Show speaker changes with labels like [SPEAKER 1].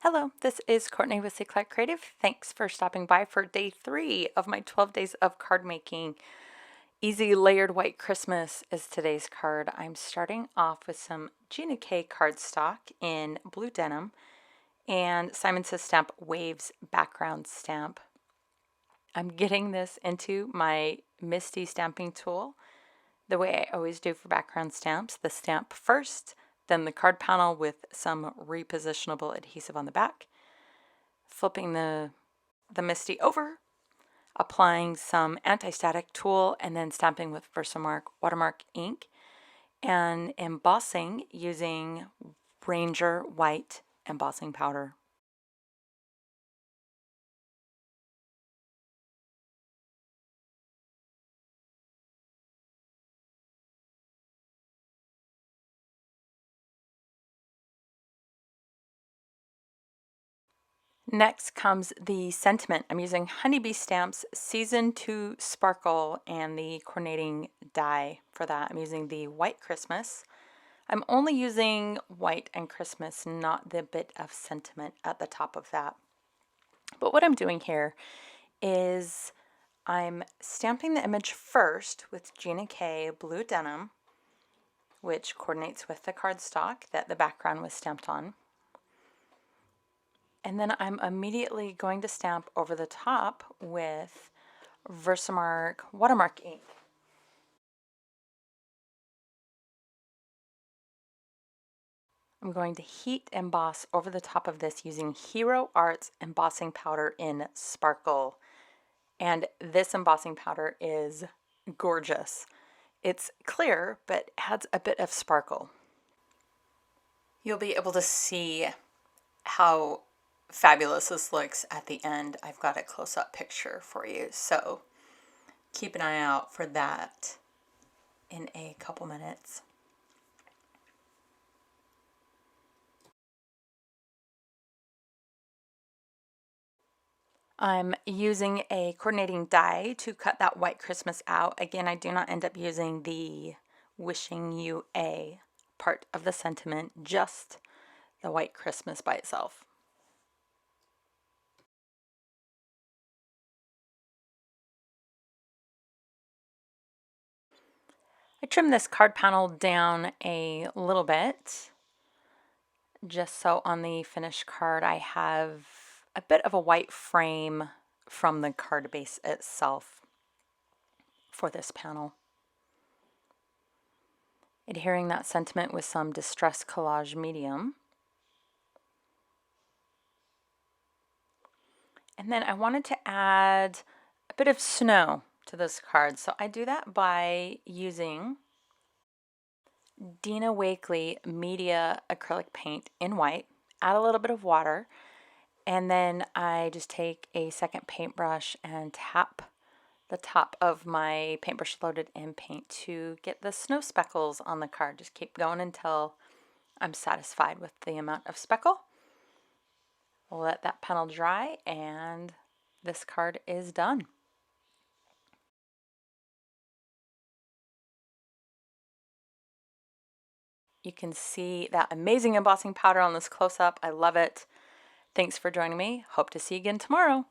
[SPEAKER 1] Hello, this is Courtney with Eclat Creative. Thanks for stopping by for day 3 of my 12 days of card making. Easy Layered White Christmas is today's card. I'm starting off with some Gina K cardstock in Blue Denim and Simon Says Stamp Waves background stamp. I'm getting this into my Misti stamping tool the way I always do for background stamps. The stamp first, then the card panel with some repositionable adhesive on the back, flipping the Misti over, applying some anti-static tool, and then stamping with VersaMark Watermark Ink, and embossing using Ranger White embossing powder. Next comes the sentiment. I'm using Honeybee Stamps Season 2 Sparkle and the coordinating die for that. I'm using the White Christmas. I'm only using white and Christmas, not the bit of sentiment at the top of that. But what I'm doing here is I'm stamping the image first with Gina K Blue Denim, which coordinates with the cardstock that the background was stamped on. And then I'm immediately going to stamp over the top with VersaMark Watermark Ink. I'm going to heat emboss over the top of this using Hero Arts embossing powder in Sparkle. And this embossing powder is gorgeous. It's clear, but adds a bit of sparkle. You'll be able to see how fabulous this looks at the end. I've got a close-up picture for you, so keep an eye out for that in a couple minutes. I'm using a coordinating die to cut that White Christmas out. Again, I do not end up using the Wishing You A part of the sentiment, just the White Christmas by itself. I trimmed this card panel down a little bit, just so on the finished card I have a bit of a white frame from the card base itself for this panel. Adhering that sentiment with some Distress Collage medium. And then I wanted to add a bit of snow to this card, so I do that by using Dina Wakley Media Acrylic Paint in white, add a little bit of water, and then I just take a second paintbrush and tap the top of my paintbrush loaded in paint to get the snow speckles on the card. Just keep going until I'm satisfied with the amount of speckle. Let that panel dry and this card is done. You can see that amazing embossing powder on this close-up. I love it. Thanks for joining me. Hope to see you again tomorrow.